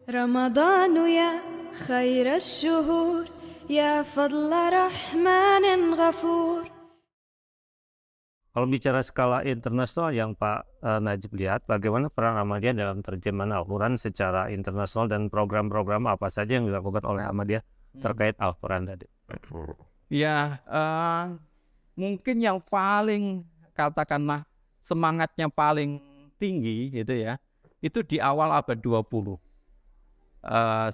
رمضان يا خير الشهور يا فضل رحمن غفور. Kalau bicara skala internasional yang Pak Najib lihat, bagaimana peran Ahmadiyah dalam terjemahan Al-Quran secara internasional dan program-program apa saja yang dilakukan oleh Ahmadiyah terkait Al-Quran tadi? Ya, mungkin yang paling katakanlah semangatnya paling tinggi gitu ya, itu di awal abad 20.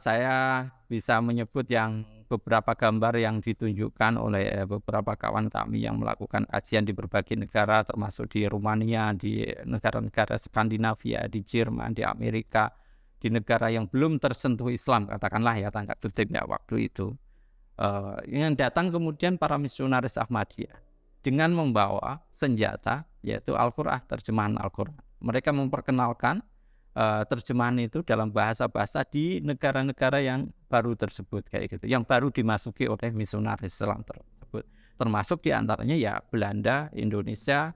Saya bisa menyebut yang beberapa gambar yang ditunjukkan oleh beberapa kawan kami yang melakukan kajian di berbagai negara, termasuk di Rumania, di negara-negara Skandinavia, di Jerman, di Amerika, di negara yang belum tersentuh Islam, katakanlah ya tanda kutip ya waktu itu. Yang datang kemudian para misionaris Ahmadiyah dengan membawa senjata yaitu Al-Quran, terjemahan Al-Quran. Mereka memperkenalkan terjemahan itu dalam bahasa-bahasa di negara-negara yang baru tersebut kayak gitu, yang baru dimasuki oleh misionaris Islam tersebut, termasuk diantaranya ya Belanda, Indonesia,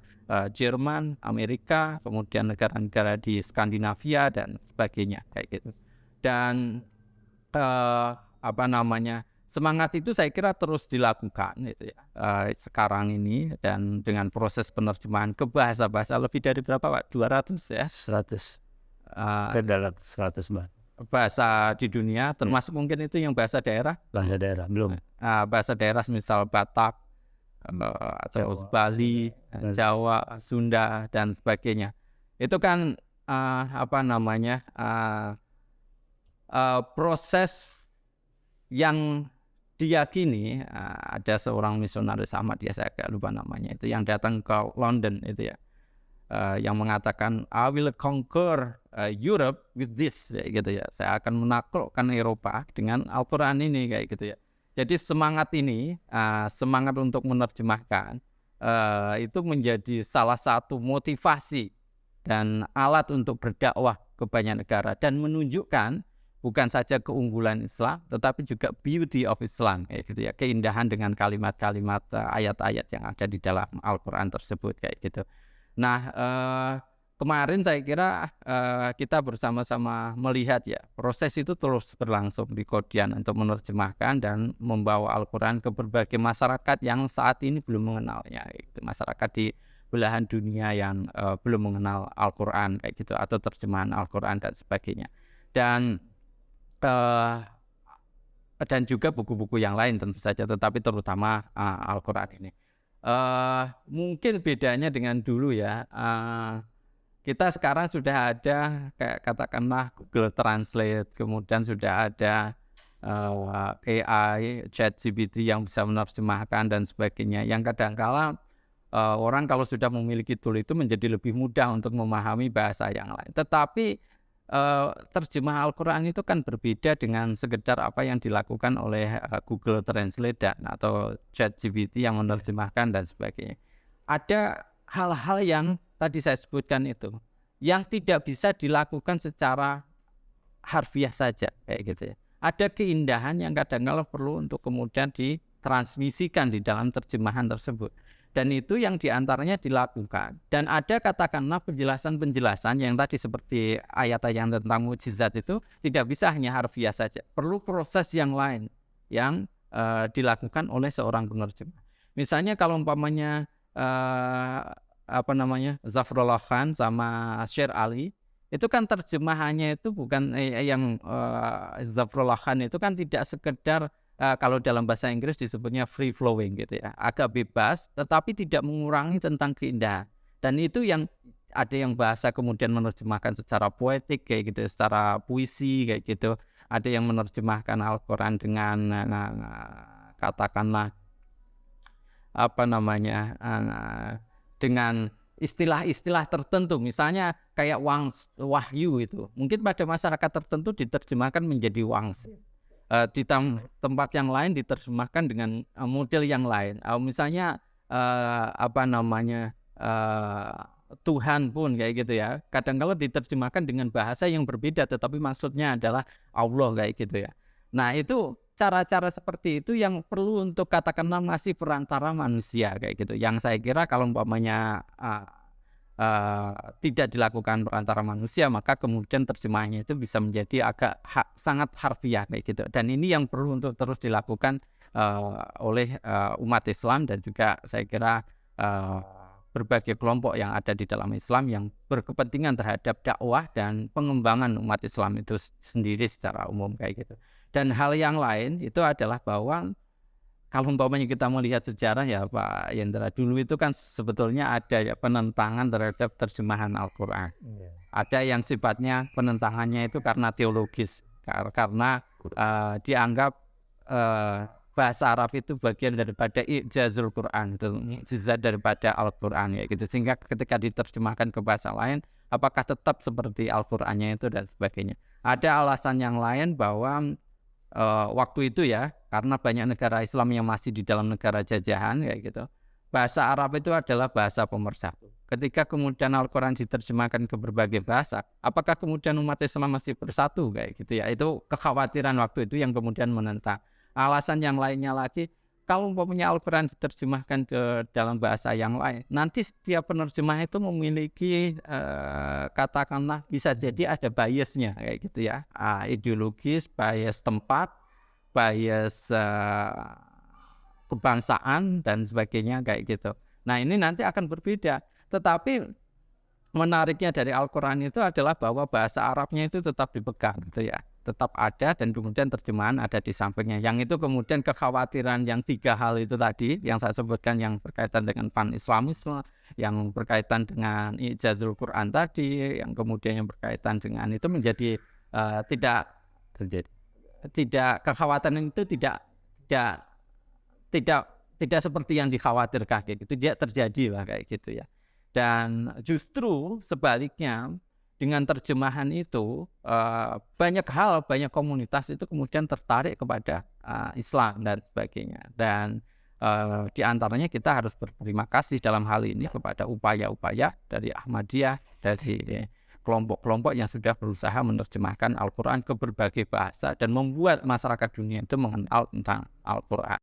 Jerman, Amerika, kemudian negara-negara di Skandinavia dan sebagainya kayak gitu. Dan semangat itu saya kira terus dilakukan gitu ya sekarang ini, dan dengan proses penerjemahan ke bahasa-bahasa lebih dari berapa Pak? 200 ya? 100 dalam 100 bahasa di dunia, termasuk mungkin itu yang bahasa daerah belum. Bahasa daerah misal Batak atau Bali, Jawa, Sunda dan sebagainya. Itu kan proses yang diyakini. Ada seorang misionaris Ahmadiyah, saya agak lupa namanya, itu yang datang ke London itu ya, yang mengatakan I will conquer Europe with this gitu ya. Saya akan menaklukkan Eropa dengan Al-Quran ini kayak gitu ya. Jadi semangat ini, semangat untuk menerjemahkan itu menjadi salah satu motivasi dan alat untuk berdakwah ke banyak negara dan menunjukkan bukan saja keunggulan Islam tetapi juga beauty of Islam kayak gitu ya, keindahan dengan kalimat-kalimat ayat-ayat yang ada di dalam Al-Quran tersebut kayak gitu. Nah, kemarin saya kira kita bersama-sama melihat ya, proses itu terus berlangsung di Qodian untuk menerjemahkan dan membawa Al-Quran ke berbagai masyarakat yang saat ini belum mengenalnya, gitu. Masyarakat di belahan dunia yang belum mengenal Al-Quran kayak gitu, atau terjemahan Al-Quran dan sebagainya. Dan juga buku-buku yang lain tentu saja, tetapi terutama Al-Quran ini. Mungkin bedanya dengan dulu ya, kita sekarang sudah ada kayak katakanlah Google Translate, kemudian sudah ada AI, ChatGPT yang bisa menerjemahkan dan sebagainya, yang kadangkala orang kalau sudah memiliki tool itu menjadi lebih mudah untuk memahami bahasa yang lain. Tetapi terjemah Al-Quran itu kan berbeda dengan sekedar apa yang dilakukan oleh Google Translate atau ChatGPT yang menerjemahkan dan sebagainya. Ada hal-hal yang tadi saya sebutkan itu yang tidak bisa dilakukan secara harfiah saja kayak gitu ya. Ada keindahan yang kadang-kala perlu untuk kemudian ditransmisikan di dalam terjemahan tersebut. Dan itu yang diantaranya dilakukan. Dan ada katakanlah penjelasan-penjelasan yang tadi seperti ayat-ayat tentang mukjizat itu tidak bisa hanya harfiah saja. Perlu proses yang lain yang dilakukan oleh seorang penerjemah. Misalnya kalau umpamanya Zafrullah Khan sama Sher Ali, itu kan terjemahannya itu bukan Zafrullah Khan itu kan tidak sekedar kalau dalam bahasa Inggris disebutnya free flowing gitu ya, agak bebas tetapi tidak mengurangi tentang keindahan. Dan itu yang ada yang bahasa kemudian menerjemahkan secara poetik kayak gitu, secara puisi kayak gitu. Ada yang menerjemahkan Al-Quran dengan katakanlah dengan istilah-istilah tertentu, misalnya kayak wahyu itu mungkin pada masyarakat tertentu diterjemahkan menjadi wangsit. Di tempat yang lain diterjemahkan dengan model yang lain. Misalnya Tuhan pun kayak gitu ya. Kadang-kala diterjemahkan dengan bahasa yang berbeda tetapi maksudnya adalah Allah kayak gitu ya. Nah, itu cara-cara seperti itu yang perlu untuk katakanlah masih perantara manusia kayak gitu. Yang saya kira kalau umpamanya tidak dilakukan antara manusia, maka kemudian terjemahannya itu bisa menjadi agak sangat harfiah kayak gitu. Dan ini yang perlu untuk terus dilakukan oleh umat Islam, dan juga saya kira berbagai kelompok yang ada di dalam Islam yang berkepentingan terhadap dakwah dan pengembangan umat Islam itu sendiri secara umum kayak gitu. Dan hal yang lain itu adalah bahwa kalau umpamanya kita melihat sejarah ya Pak Yendra, dulu itu kan sebetulnya ada ya penentangan terhadap terjemahan Al-Quran. Ada yang sifatnya penentangannya itu karena teologis, karena dianggap bahasa Arab itu bagian daripada ijazul Quran, itu mukjizat daripada Al-Quran ya gitu. Sehingga ketika diterjemahkan ke bahasa lain, apakah tetap seperti Al-Qurannya itu dan sebagainya. Ada alasan yang lain bahwa waktu itu ya, karena banyak negara Islam yang masih di dalam negara jajahan kayak gitu, bahasa Arab itu adalah bahasa pemersatu. Ketika kemudian Al-Quran diterjemahkan ke berbagai bahasa, apakah kemudian umat Islam masih bersatu kayak gitu ya? Itu kekhawatiran waktu itu yang kemudian menentang. Alasan yang lainnya lagi, kalau umpamanya Al-Quran diterjemahkan ke dalam bahasa yang lain, nanti setiap penerjemah itu memiliki katakanlah bisa jadi ada biasnya kayak gitu ya, ideologis, bias tempat, bias kebangsaan dan sebagainya kayak gitu. Nah ini nanti akan berbeda. Tetapi menariknya dari Al-Quran itu adalah bahwa bahasa Arabnya itu tetap dipegang gitu ya, tetap ada, dan kemudian terjemahan ada di sampingnya. Yang itu kemudian kekhawatiran yang tiga hal itu tadi yang saya sebutkan, yang berkaitan dengan pan-Islamisme, yang berkaitan dengan ijazul Quran tadi, yang kemudian yang berkaitan dengan itu menjadi tidak kekhawatiran itu tidak seperti yang dikhawatirkan kayak gitu, tidak terjadi lah kayak gitu ya. Dan justru sebaliknya, dengan terjemahan itu banyak komunitas itu kemudian tertarik kepada Islam dan sebagainya. Dan di antaranya kita harus berterima kasih dalam hal ini kepada upaya-upaya dari Ahmadiyah, dari kelompok-kelompok yang sudah berusaha menerjemahkan Al-Quran ke berbagai bahasa dan membuat masyarakat dunia itu mengenal tentang Al-Quran.